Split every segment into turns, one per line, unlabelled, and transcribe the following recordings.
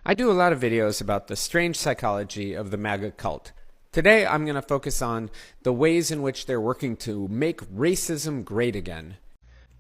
I do a lot of videos about the strange psychology of the MAGA cult. Today I'm going to focus on the ways in which they're working to make racism great again.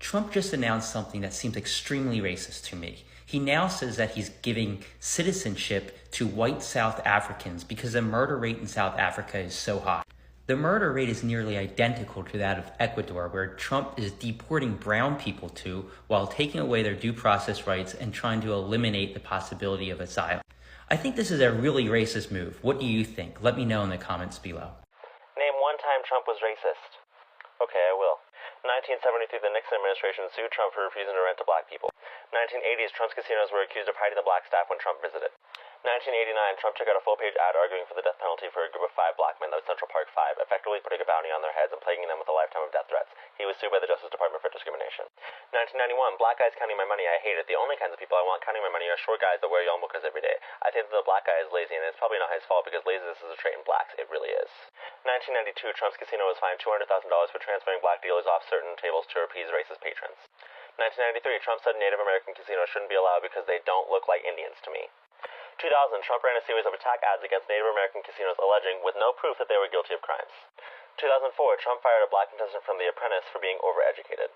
Trump just announced something that seems extremely racist to me. He now says that he's giving citizenship to white South Africans because the murder rate in South Africa is so high. The murder rate is nearly identical to that of Ecuador, where Trump is deporting brown people to while taking away their due process rights and trying to eliminate the possibility of asylum. I think this is a really racist move. What do you think? Let me know in the comments below.
Name one time Trump was racist. Okay, I will. 1973, the Nixon administration sued Trump for refusing to rent to black people. 1980s, Trump's casinos were accused of hiding the black staff when Trump visited. 1989, Trump took out a full-page ad arguing for the death penalty for a group of 5 black men that was Central Park 5, effectively putting a bounty on their heads and plaguing them with a lifetime of death threats. He was sued by the Justice Department for discrimination. 1991, black guys counting my money I hate it. The only kinds of people I want counting my money are short guys that wear yarmulkes every day. I think that the black guy is lazy, and it's probably not his fault because laziness is a trait in blacks. It really is. 1992, Trump's casino was fined $200,000 for transferring black dealers off certain tables to appease racist patrons. 1993, Trump said Native American casinos shouldn't be allowed because they don't look like Indians to me. 2000, Trump ran a series of attack ads against Native American casinos alleging, with no proof, that they were guilty of crimes. 2004, Trump fired a black contestant from The Apprentice for being overeducated.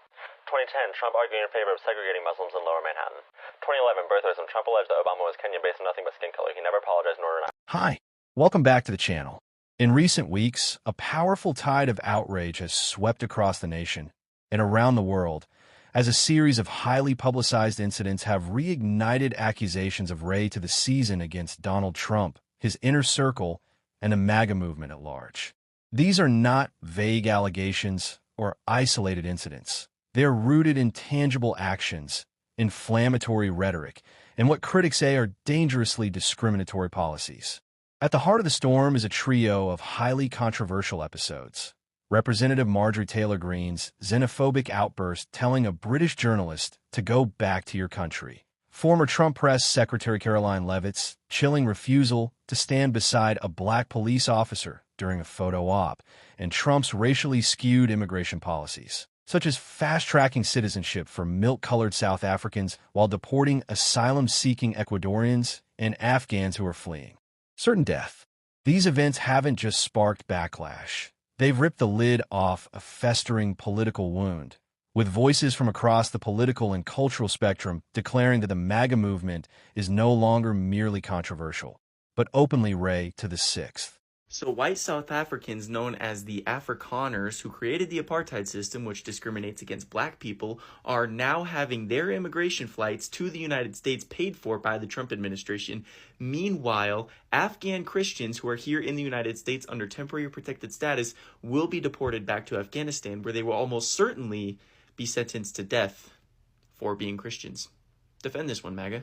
2010, Trump arguing in favor of segregating Muslims in Lower Manhattan. 2011, birtherism. Trump alleged that Obama was Kenyan based on nothing but skin color. He never apologized nor denied.
Hi, welcome back to the channel. In recent weeks, a powerful tide of outrage has swept across the nation and around the world as a series of highly publicized incidents have reignited accusations of Ray to the season against Donald Trump, his inner circle, and the MAGA movement at large. These are not vague allegations or isolated incidents. They're rooted in tangible actions, inflammatory rhetoric, and what critics say are dangerously discriminatory policies. At the heart of the storm is a trio of highly controversial episodes. Representative Marjorie Taylor Greene's xenophobic outburst telling a British journalist to go back to your country. Former Trump Press Secretary Caroline Leavitt's chilling refusal to stand beside a black police officer during a photo op, and Trump's racially skewed immigration policies, such as fast-tracking citizenship for milk-colored South Africans while deporting asylum-seeking Ecuadorians and Afghans who are fleeing certain death. These events haven't just sparked backlash. They've ripped the lid off a festering political wound, with voices from across the political and cultural spectrum declaring that the MAGA movement is no longer merely controversial, but openly Ray to the sixth.
So white South Africans, known as the Afrikaners, who created the apartheid system which discriminates against black people, are now having their immigration flights to the United States paid for by the Trump administration. Meanwhile, Afghan Christians who are here in the United States under temporary protected status will be deported back to Afghanistan, where they will almost certainly be sentenced to death for being Christians. Defend this one, MAGA.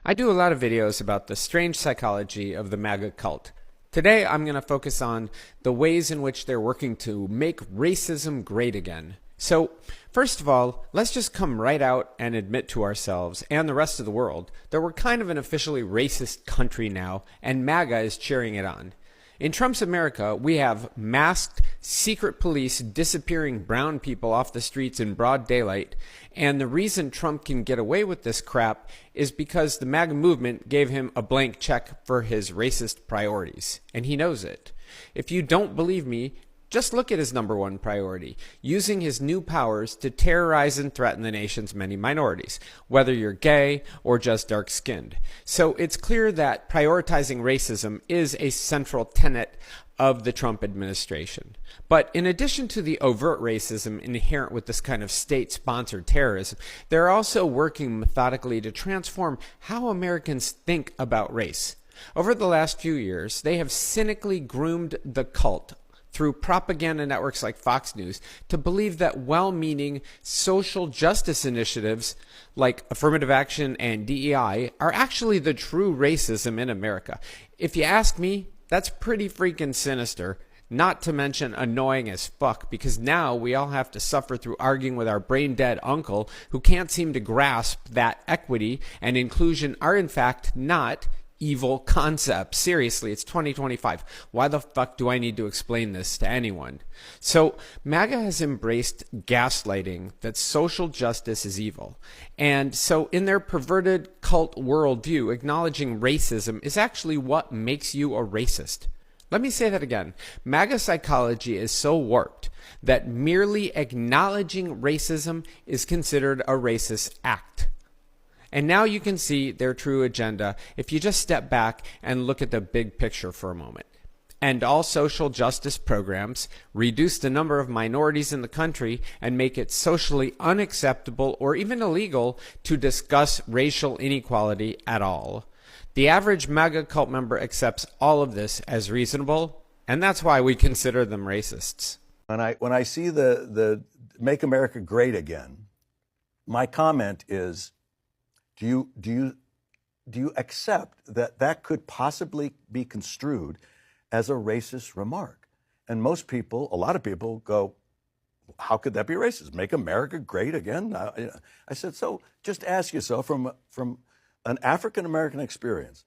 I do a lot of videos about the strange psychology of the MAGA cult. Today I'm going to focus on the ways in which they're working to make racism great again. So, first of all, let's just come right out and admit to ourselves and the rest of the world that we're kind of an officially racist country now, and MAGA is cheering it on. In Trump's America, we have masked, secret police disappearing brown people off the streets in broad daylight, and the reason Trump can get away with this crap is because the MAGA movement gave him a blank check for his racist priorities, and he knows it. If you don't believe me, just look at his #1 priority, using his new powers to terrorize and threaten the nation's many minorities, whether you're gay or just dark-skinned. So it's clear that prioritizing racism is a central tenet of the Trump administration. But in addition to the overt racism inherent with this kind of state-sponsored terrorism, they're also working methodically to transform how Americans think about race. Over the last few years, they have cynically groomed the cult through propaganda networks like Fox News to believe that well-meaning social justice initiatives like affirmative action and DEI are actually the true racism in America. If you ask me, that's pretty freaking sinister, not to mention annoying as fuck, because now we all have to suffer through arguing with our brain-dead uncle who can't seem to grasp that equity and inclusion are in fact not evil concept. Seriously, it's 2025. Why the fuck do I need to explain this to anyone? So MAGA has embraced gaslighting that social justice is evil. And so in their perverted cult worldview, acknowledging racism is actually what makes you a racist. Let me say that again. MAGA psychology is so warped that merely acknowledging racism is considered a racist act. And now you can see their true agenda if you just step back and look at the big picture for a moment. End all social justice programs, reduce the number of minorities in the country, and make it socially unacceptable or even illegal to discuss racial inequality at all. The average MAGA cult member accepts all of this as reasonable, and that's why we consider them racists.
When I see the Make America Great Again, my comment is, do you accept that that could possibly be construed as a racist remark? And most people, a lot of people go, how could that be racist? Make America great again? I said, so just ask yourself from an African-American experience,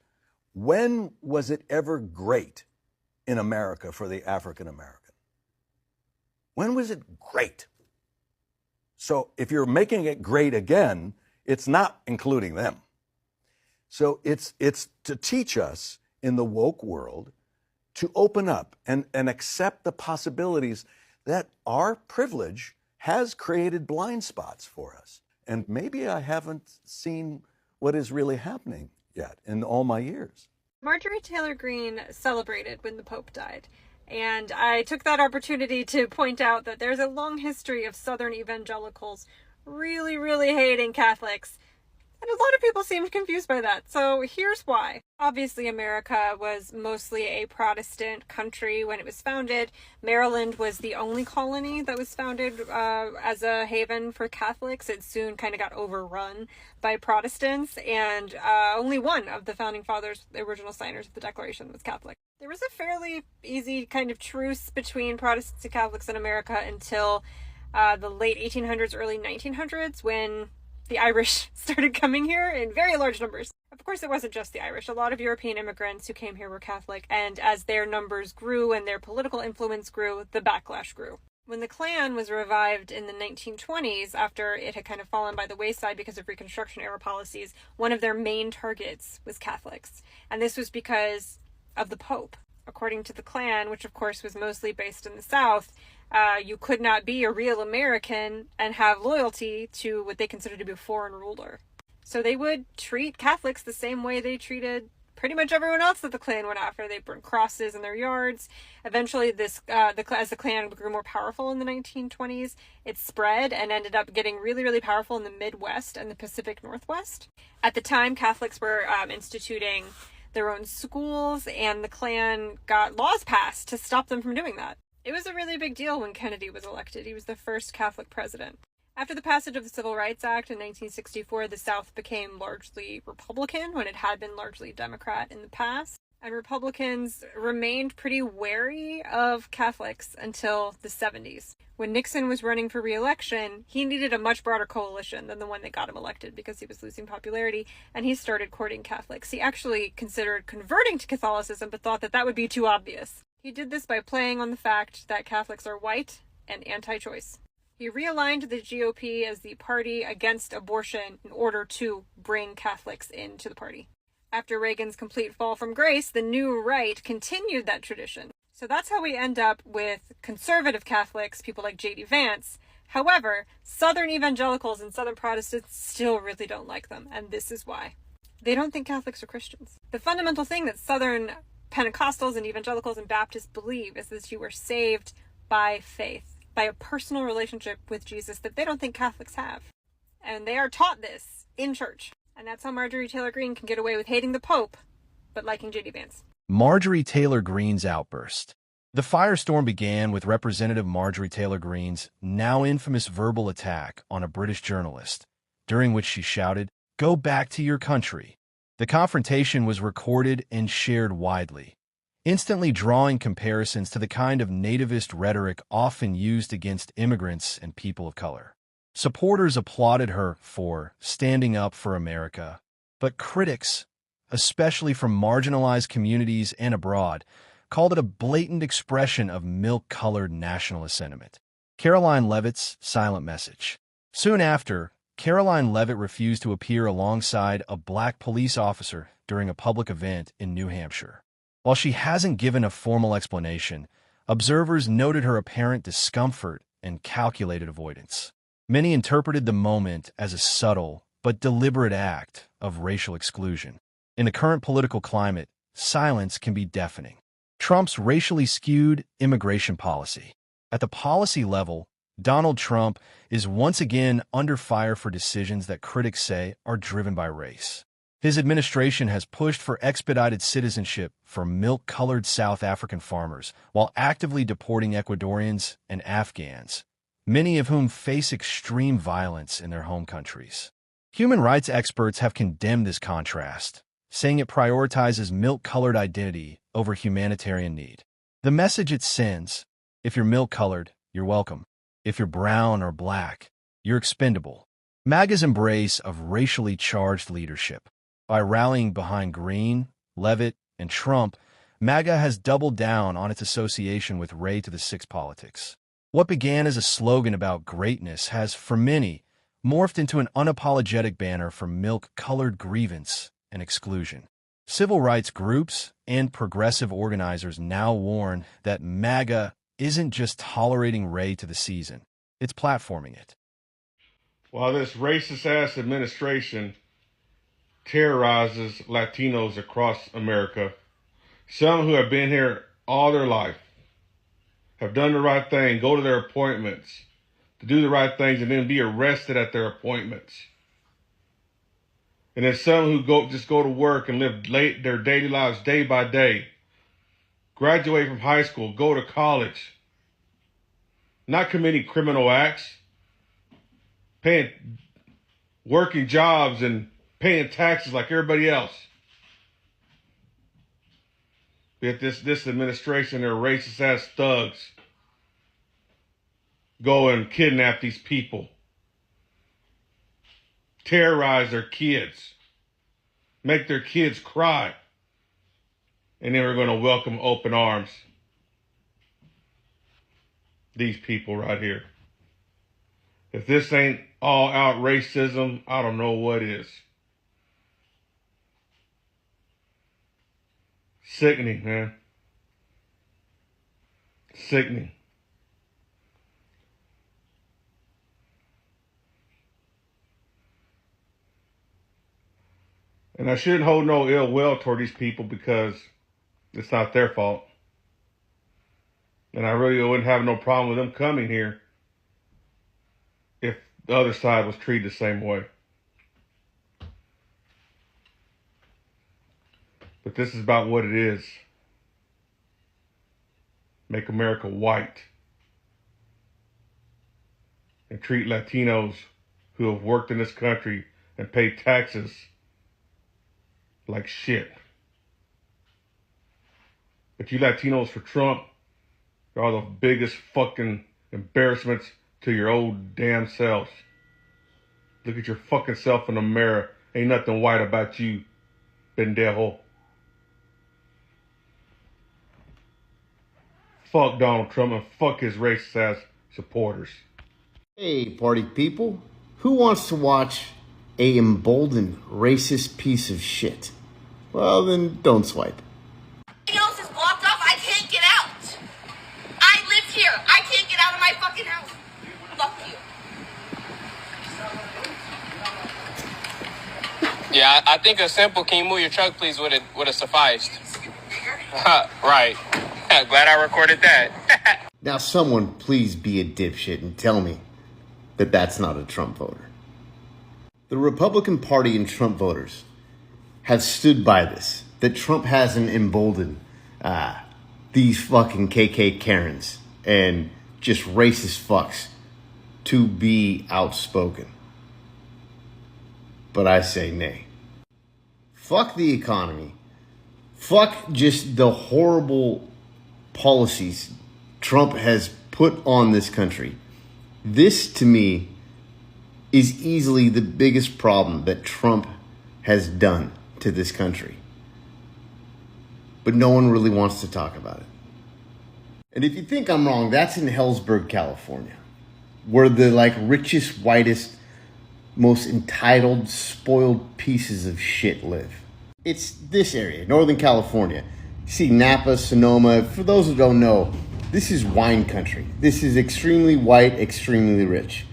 when was it ever great in America for the African-American? When was it great? So if you're making it great again, it's not including them. So it's to teach us in the woke world to open up and accept the possibilities that our privilege has created blind spots for us. And maybe I haven't seen what is really happening yet in all my years.
Marjorie Taylor Greene celebrated when the Pope died. And I took that opportunity to point out that there's a long history of Southern evangelicals really, really hating Catholics. And a lot of people seemed confused by that. So here's why. Obviously, America was mostly a Protestant country when it was founded. Maryland was the only colony that was founded as a haven for Catholics. It soon kind of got overrun by Protestants, and only one of the founding fathers, the original signers of the Declaration, was Catholic. There was a fairly easy kind of truce between Protestants and Catholics in America until the late 1800s, early 1900s, when the Irish started coming here in very large numbers. Of course, it wasn't just the Irish. A lot of European immigrants who came here were Catholic, and as their numbers grew and their political influence grew, the backlash grew. When the Klan was revived in the 1920s, after it had kind of fallen by the wayside because of Reconstruction-era policies, one of their main targets was Catholics. And this was because of the Pope. According to the Klan, which of course was mostly based in the South, you could not be a real American and have loyalty to what they considered to be a foreign ruler. So they would treat Catholics the same way they treated pretty much everyone else that the Klan went after. They burned crosses in their yards. Eventually, as the Klan grew more powerful in the 1920s, it spread and ended up getting really, really powerful in the Midwest and the Pacific Northwest. At the time, Catholics were instituting their own schools, and the Klan got laws passed to stop them from doing that. It was a really big deal when Kennedy was elected. He was the first Catholic president. After the passage of the Civil Rights Act in 1964, the South became largely Republican when it had been largely Democrat in the past. And Republicans remained pretty wary of Catholics until the 70s. When Nixon was running for re-election, he needed a much broader coalition than the one that got him elected because he was losing popularity, and he started courting Catholics. He actually considered converting to Catholicism, but thought that that would be too obvious. He did this by playing on the fact that Catholics are white and anti-choice. He realigned the GOP as the party against abortion in order to bring Catholics into the party. After Reagan's complete fall from grace, the new right continued that tradition. So that's how we end up with conservative Catholics, people like J.D. Vance. However, Southern evangelicals and Southern Protestants still really don't like them, and this is why. They don't think Catholics are Christians. The fundamental thing that Southern Pentecostals and evangelicals and Baptists believe is that you are saved by faith, by a personal relationship with Jesus that they don't think Catholics have. And they are taught this in church. And that's how Marjorie Taylor Greene can get away with hating the Pope, but liking J.D. Vance.
Marjorie Taylor Greene's outburst. The firestorm began with Representative Marjorie Taylor Greene's now infamous verbal attack on a British journalist, during which she shouted, "Go back to your country." The confrontation was recorded and shared widely, instantly drawing comparisons to the kind of nativist rhetoric often used against immigrants and people of color. Supporters applauded her for standing up for America, but critics especially from marginalized communities and abroad, called it a blatant expression of milk-colored nationalist sentiment. Caroline Leavitt's silent message. Soon after, Caroline Leavitt refused to appear alongside a black police officer during a public event in New Hampshire. While she hasn't given a formal explanation, observers noted her apparent discomfort and calculated avoidance. Many interpreted the moment as a subtle but deliberate act of racial exclusion. In the current political climate, silence can be deafening. Trump's racially skewed immigration policy. At the policy level, Donald Trump is once again under fire for decisions that critics say are driven by race. His administration has pushed for expedited citizenship for milk-colored South African farmers while actively deporting Ecuadorians and Afghans, many of whom face extreme violence in their home countries. Human rights experts have condemned this contrast, saying it prioritizes milk-colored identity over humanitarian need. The message it sends: if you're milk-colored, you're welcome. If you're brown or black, you're expendable. MAGA's embrace of racially charged leadership. By rallying behind Green, Leavitt, and Trump, MAGA has doubled down on its association with Ray to the Six politics. What began as a slogan about greatness has, for many, morphed into an unapologetic banner for milk-colored grievance and exclusion. Civil rights groups and progressive organizers now warn that MAGA isn't just tolerating Ray to the season, it's platforming it.
While this racist-ass administration terrorizes Latinos across America, some who have been here all their life, have done the right thing, go to their appointments, to do the right things, and then be arrested at their appointments. And then some who just go to work and live their daily lives day by day, graduate from high school, go to college, not committing criminal acts, working jobs and paying taxes like everybody else. Yet this administration, they're racist ass thugs, go and kidnap these people, terrorize their kids, make their kids cry, and then we're going to welcome open arms these people right here. If this ain't all out racism, I don't know what is. Sickening, man. Sickening. And I shouldn't hold no ill will toward these people because it's not their fault. And I really wouldn't have no problem with them coming here if the other side was treated the same way. But this is about what it is. Make America white. And treat Latinos who have worked in this country and paid taxes like shit. But you Latinos for Trump are the biggest fucking embarrassments to your old damn selves. Look at your fucking self in the mirror. Ain't nothing white about you, pendejo. Fuck Donald Trump and fuck his racist ass supporters.
Hey, party people. Who wants to watch a emboldened racist piece of shit? Well, then don't swipe.
Everything else is blocked off. I can't get out. I live here. I can't get out of my fucking house. Fuck you.
Yeah, I think a simple "can you move your truck, please" would have sufficed. Right. Glad I recorded that.
Now, someone please be a dipshit and tell me that that's not a Trump voter. The Republican Party and Trump voters have stood by this, that Trump hasn't emboldened these fucking KK Karens and just racist fucks to be outspoken. But I say nay. Fuck the economy. Fuck just the horrible policies Trump has put on this country. This, to me, is easily the biggest problem that Trump has done to this country. But no one really wants to talk about it. And if you think I'm wrong, that's in Hellsburg, California, where the richest, whitest, most entitled, spoiled pieces of shit live. It's this area, Northern California. You see Napa, Sonoma. For those who don't know, this is wine country. This is extremely white, extremely rich.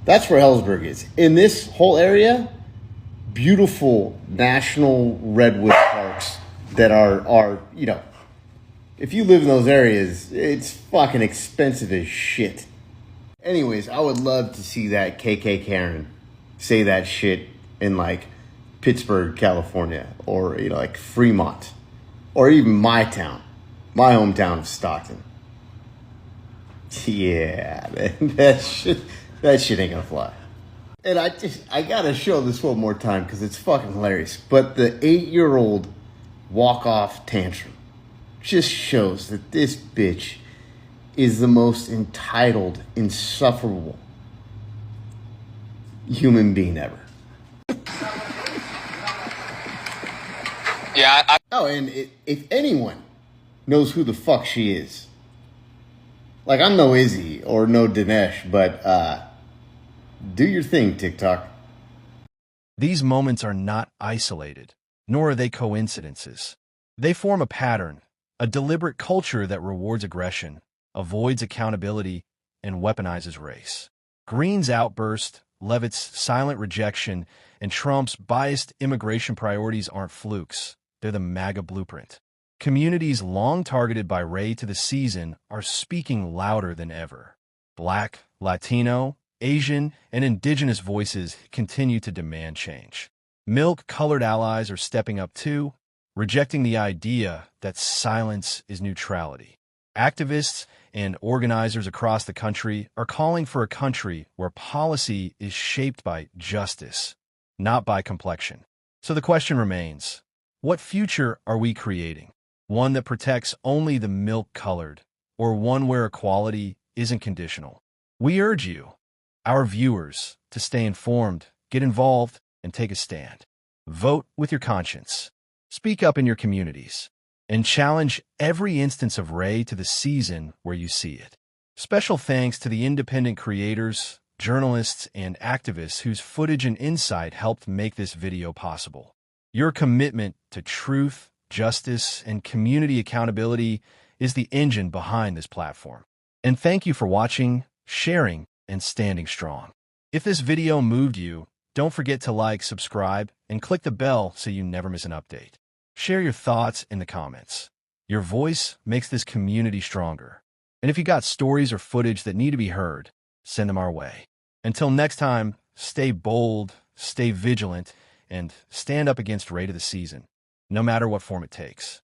That's where Hellsburg is. In this whole area, beautiful national redwood parks that are if you live in those areas, it's fucking expensive as shit. Anyways, I would love to see that KK Karen say that shit in Pittsburgh, California, or Fremont, or even my town, my hometown of Stockton. Yeah, man, that shit ain't gonna fly. And I gotta show this one more time because it's fucking hilarious. But the 8-year-old walk-off tantrum just shows that this bitch is the most entitled, insufferable human being ever.
Yeah.
And if anyone knows who the fuck she is, I'm no Izzy or no Dinesh, but do your thing, TikTok.
These moments are not isolated, nor are they coincidences. They form a pattern, a deliberate culture that rewards aggression, avoids accountability, and weaponizes race. Green's outburst, Levitt's silent rejection, and Trump's biased immigration priorities aren't flukes. They're the MAGA blueprint. Communities long targeted by Ray to the season are speaking louder than ever. Black, Latino, Asian, and indigenous voices continue to demand change. Milk-colored allies are stepping up too, rejecting the idea that silence is neutrality. Activists and organizers across the country are calling for a country where policy is shaped by justice, not by complexion. So the question remains, what future are we creating? One that protects only the milk-colored, or one where equality isn't conditional? We urge you, our viewers, to stay informed, get involved, and take a stand. Vote with your conscience. Speak up in your communities, and challenge every instance of Ray to the season where you see it. Special thanks to the independent creators, journalists, and activists whose footage and insight helped make this video possible. Your commitment to truth, justice, and community accountability is the engine behind this platform. And thank you for watching, sharing, and standing strong. If this video moved you, don't forget to like, subscribe, and click the bell so you never miss an update. Share your thoughts in the comments. Your voice makes this community stronger. And if you got stories or footage that need to be heard, send them our way. Until next time, stay bold, stay vigilant, and stand up against Ray of the Season, no matter what form it takes.